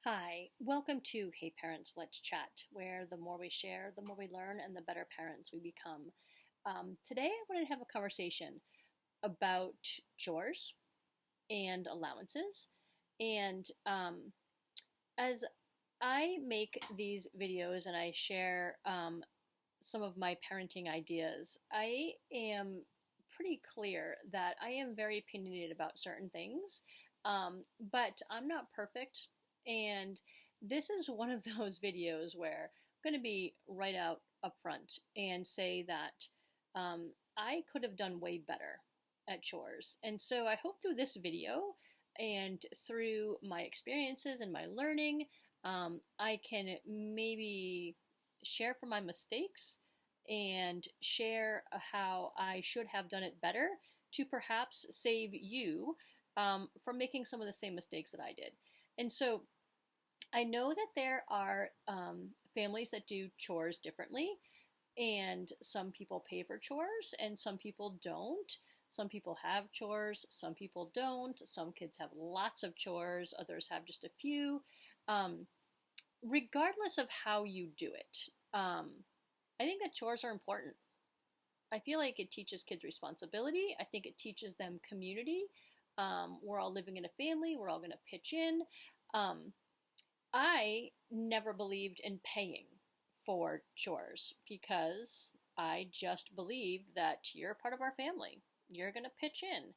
Hi, welcome to Hey Parents, Let's Chat, where the more we share, the more we learn, and the better parents we become. Today, I wanted to have a conversation about chores and allowances. And as I make these videos and I share some of my parenting ideas, I am pretty clear that I am very opinionated about certain things, but I'm not perfect. And this is one of those videos where I'm going to be right out up front and say that I could have done way better at chores. And so I hope through this video and through my experiences and my learning, I can maybe share from my mistakes and share how I should have done it better to perhaps save you from making some of the same mistakes that I did. And so I know that there are families that do chores differently, and some people pay for chores and some people don't. Some people have chores, some people don't. Some kids have lots of chores, others have just a few. Um, Regardless of how you do it, I think that chores are important. I feel like it teaches kids responsibility. I think it teaches them community. We're all living in a family, we're all going to pitch in. Um, I never believed in paying for chores because I just believed that you're part of our family. You're going to pitch in.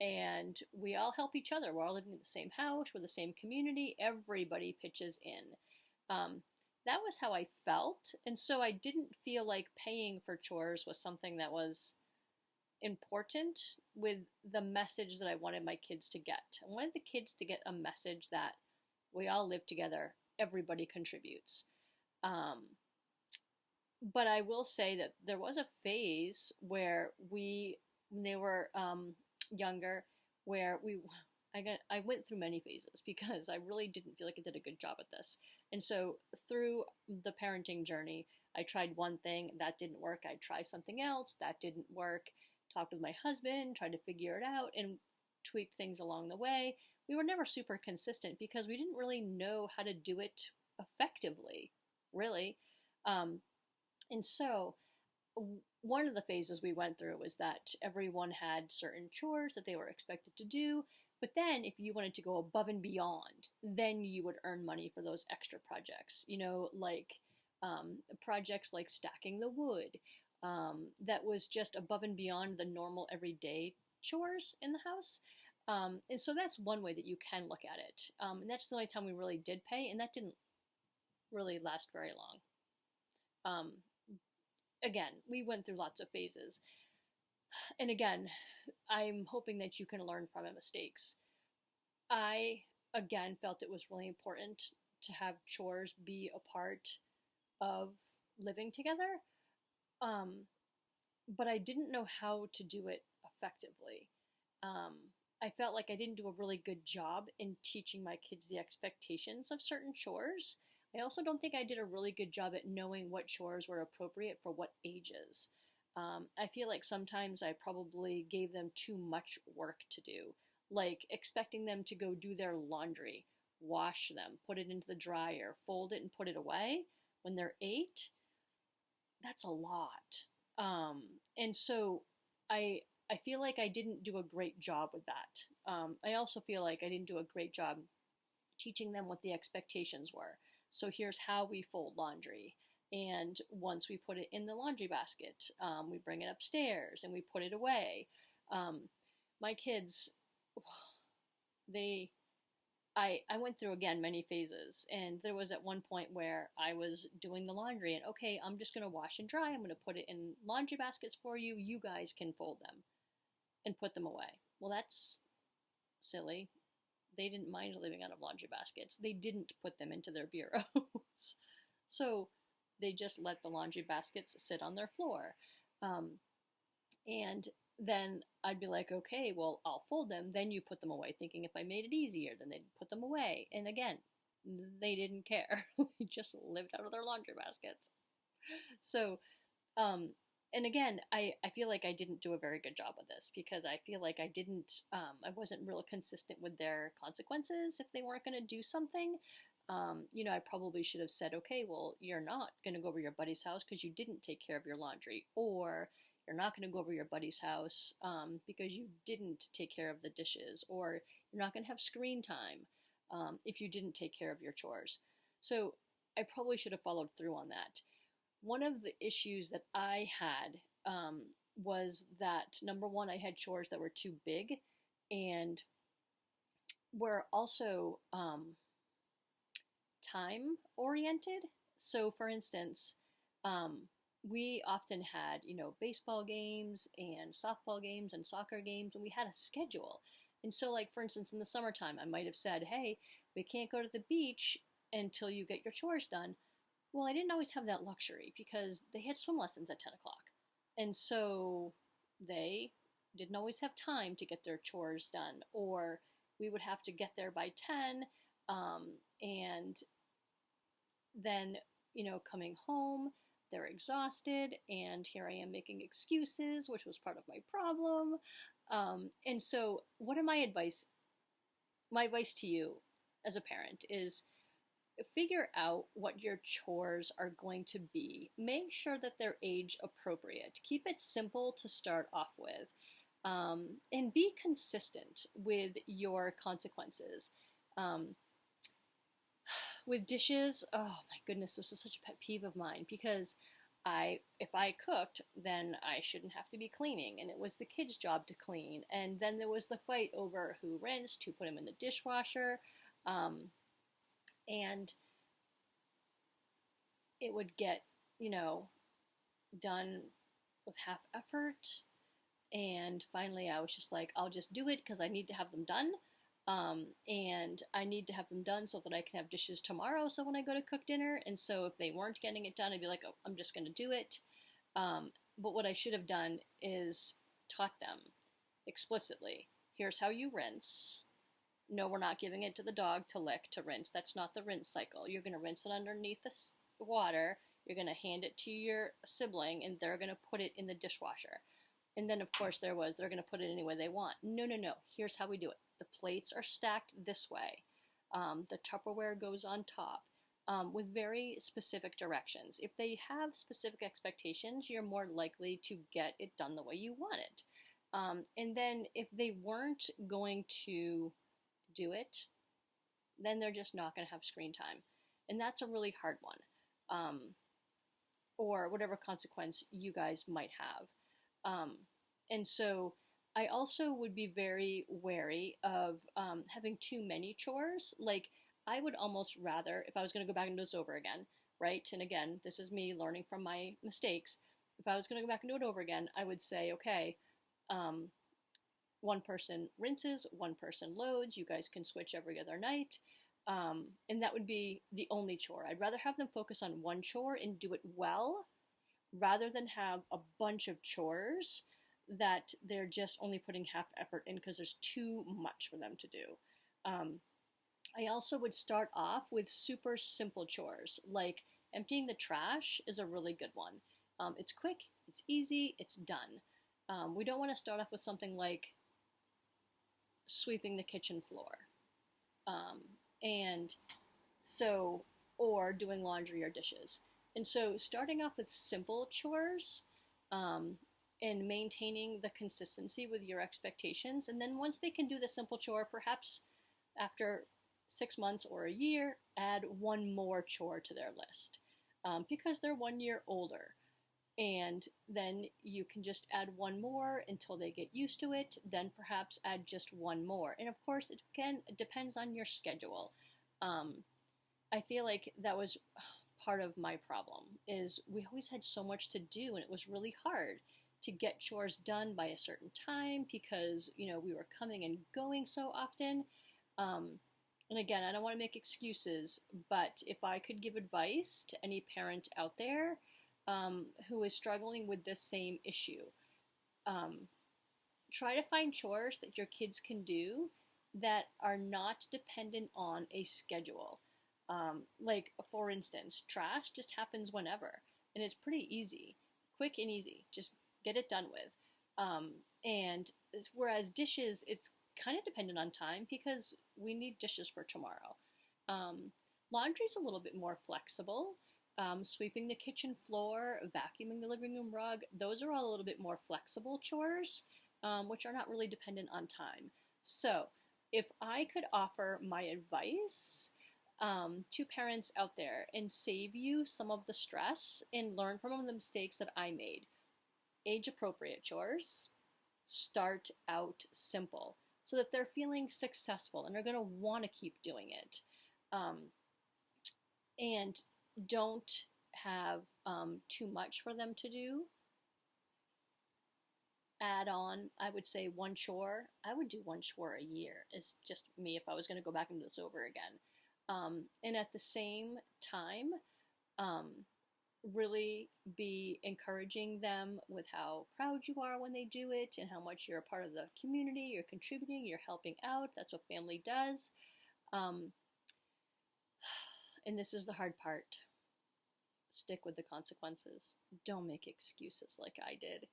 And we all help each other. We're all living in the same house, we're the same community. Everybody pitches in. That was how I felt. And so I didn't feel like paying for chores was something that was important with the message that I wanted my kids to get. I wanted the kids to get a message that we all live together, everybody contributes. Um, but I will say that there was a phase where when they were younger, where I went through many phases because I really didn't feel like I did a good job at this. And so through the parenting journey, I tried one thing, that didn't work. I'd try something else, that didn't work. Talked with my husband, tried to figure it out, and tweaked things along the way. We were never super consistent because we didn't really know how to do it effectively, really. Um, and so one of the phases we went through was that everyone had certain chores that they were expected to do, but then if you wanted to go above and beyond, then you would earn money for those extra projects, like projects like stacking the wood. That was just above and beyond the normal everyday chores in the house. And so that's one way that you can look at it. And that's the only time we really did pay, and that didn't really last very long. Um, Again, we went through lots of phases. And again, I'm hoping that you can learn from my mistakes. I, again, felt it was really important to have chores be a part of living together. Um, but I didn't know how to do it effectively. Um, I felt like I didn't do a really good job in teaching my kids the expectations of certain chores. I also don't think I did a really good job at knowing what chores were appropriate for what ages. I feel like sometimes I probably gave them too much work to do, like expecting them to go do their laundry, wash them, put it into the dryer, fold it, and put it away when they're 8. That's a lot. And so I I feel like I didn't do a great job with that. I also feel like I didn't do a great job teaching them what the expectations were. So here's how we fold laundry. And once we put it in the laundry basket, we bring it upstairs and we put it away. Um, my kids, they I went through again many phases, and there was at one point where I was doing the laundry and okay, I'm just gonna wash and dry. I'm gonna put it in laundry baskets for you. You guys can fold them and put them away. Well, that's silly. They didn't mind living out of laundry baskets. They didn't put them into their bureaus, so they just let the laundry baskets sit on their floor. Um, and then I'd be like, okay, well, I'll fold them. Then you put them away, thinking if I made it easier, then they'd put them away. And again, they didn't care. They just lived out of their laundry baskets. So, and again, I feel like I didn't do a very good job of this because I feel like I wasn't real consistent with their consequences if they weren't going to do something. I probably should have said, okay, well, you're not going to go over to your buddy's house because you didn't take care of your laundry, or you're not going to go over to your buddy's house because you didn't take care of the dishes, or you're not going to have screen time if you didn't take care of your chores. So I probably should have followed through on that. One of the issues that I had was that, number one, I had chores that were too big and were also time oriented. So, for instance, we often had, baseball games and softball games and soccer games, and we had a schedule. And so, like, for instance, in the summertime, I might have said, hey, we can't go to the beach until you get your chores done. Well, I didn't always have that luxury because they had swim lessons at 10 o'clock. And so they didn't always have time to get their chores done, or we would have to get there by 10. And then, coming home, they're exhausted, and here I am making excuses, which was part of my problem. And so, what are my advice? My advice to you as a parent is figure out what your chores are going to be. Make sure that they're age appropriate. Keep it simple to start off with. And be consistent with your consequences. With dishes, oh my goodness, this is such a pet peeve of mine because if I cooked, then I shouldn't have to be cleaning, and it was the kids' job to clean. And then there was the fight over who rinsed, who put them in the dishwasher, and it would get, done with half effort. And finally, I was just like, I'll just do it because I need to have them done. And I need to have them done so that I can have dishes tomorrow. So when I go to cook dinner, and so if they weren't getting it done, I'd be like, oh, I'm just going to do it. But what I should have done is taught them explicitly. Here's how you rinse. No, we're not giving it to the dog to lick, to rinse. That's not the rinse cycle. You're going to rinse it underneath the water. You're going to hand it to your sibling, and they're going to put it in the dishwasher. And then, of course, they're going to put it any way they want. No. Here's how we do it. The plates are stacked this way. The Tupperware goes on top with very specific directions. If they have specific expectations, you're more likely to get it done the way you want it. And then if they weren't going to do it, then they're just not going to have screen time. And that's a really hard one. Or whatever consequence you guys might have. And so I also would be very wary of having too many chores. Like, I would almost rather, if I was going to go back and do this over again, right? And again, this is me learning from my mistakes. If I was going to go back and do it over again, I would say, okay, one person rinses, one person loads. You guys can switch every other night. And that would be the only chore. I'd rather have them focus on one chore and do it well rather than have a bunch of chores that they're just only putting half effort in because there's too much for them to do. I also would start off with super simple chores, like emptying the trash is a really good one. It's quick, it's easy, it's done. We don't want to start off with something like sweeping the kitchen floor. Or doing laundry or dishes. And so starting off with simple chores, and maintaining the consistency with your expectations. And then once they can do the simple chore, perhaps after 6 months or a year, add one more chore to their list because they're 1 year older. And then you can just add one more until they get used to it, then perhaps add just one more. And of course, it depends on your schedule. I feel like that was part of my problem, is we always had so much to do, and it was really hard to get chores done by a certain time because, we were coming and going so often. And again, I don't want to make excuses, but if I could give advice to any parent out there who is struggling with this same issue, try to find chores that your kids can do that are not dependent on a schedule. Like, for instance, trash just happens whenever, and it's pretty easy, quick and easy. Just get it done with. And whereas dishes, it's kind of dependent on time because we need dishes for tomorrow. Laundry's a little bit more flexible. Sweeping the kitchen floor, vacuuming the living room rug, those are all a little bit more flexible chores, which are not really dependent on time. So, if I could offer my advice to parents out there and save you some of the stress and learn from the mistakes that I made, age appropriate chores, start out simple so that they're feeling successful and they're going to want to keep doing it. Um, and don't have too much for them to do. Add on, I would say one chore. I would do one chore a year. It's just me if I was going to go back and do this over again. And at the same time, um, really be encouraging them with how proud you are when they do it and how much you're a part of the community, you're contributing, you're helping out. That's what family does. Um, and this is the hard part. Stick with the consequences. Don't make excuses like I did.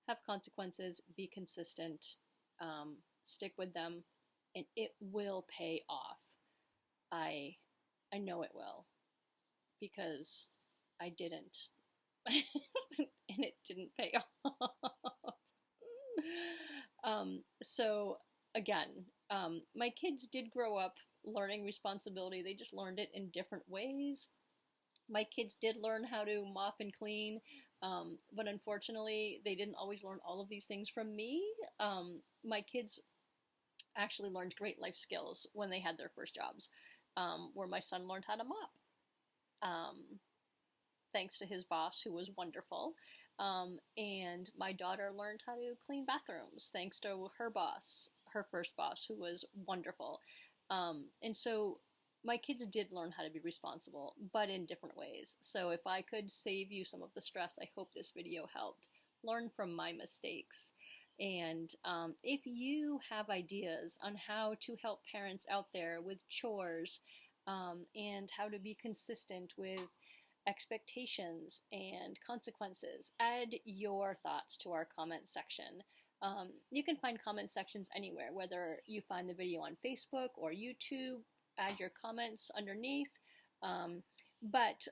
Have consequences, be consistent, stick with them, and it will pay off. I know it will, because I didn't, and it didn't pay off. So again, my kids did grow up learning responsibility. They just learned it in different ways. My kids did learn how to mop and clean, but unfortunately, they didn't always learn all of these things from me. My kids actually learned great life skills when they had their first jobs, where my son learned how to mop, thanks to his boss, who was wonderful. And my daughter learned how to clean bathrooms, thanks to her boss, her first boss, who was wonderful. And so my kids did learn how to be responsible, but in different ways. So if I could save you some of the stress, I hope this video helped. Learn from my mistakes. And if you have ideas on how to help parents out there with chores, and how to be consistent with expectations and consequences, add your thoughts to our comment section. You can find comment sections anywhere, whether you find the video on Facebook or YouTube. Add your comments underneath. But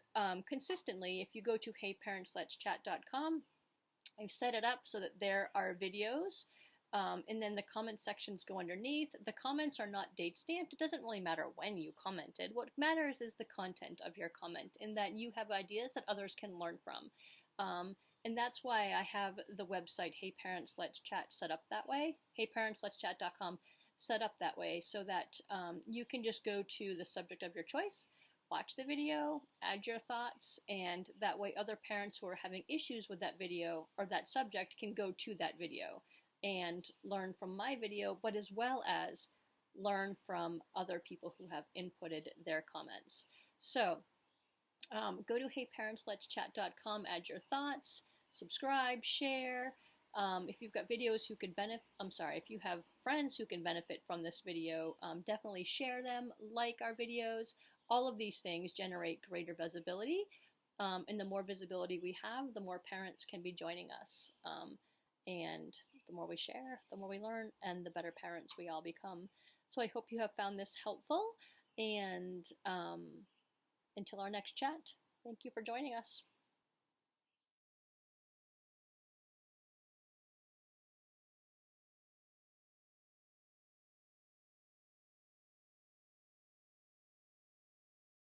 consistently, if you go to heyparentsletschat.com, I've set it up so that there are videos, and then the comment sections go underneath. The comments are not date stamped. It doesn't really matter when you commented. What matters is the content of your comment, and that you have ideas that others can learn from. And that's why I have the website Hey Parents Let's Chat set up that way. heyparentsletschat.com set up that way so that you can just go to the subject of your choice, watch the video, add your thoughts, and that way other parents who are having issues with that video or that subject can go to that video and learn from my video, but as well as learn from other people who have inputted their comments. So go to heyparentsletschat.com, add your thoughts, subscribe, share. If you've got videos who could if you have friends who can benefit from this video, definitely share them, like our videos. All of these things generate greater visibility, and the more visibility we have, the more parents can be joining us. And the more we share, the more we learn, and the better parents we all become. So I hope you have found this helpful, and until our next chat, thank you for joining us.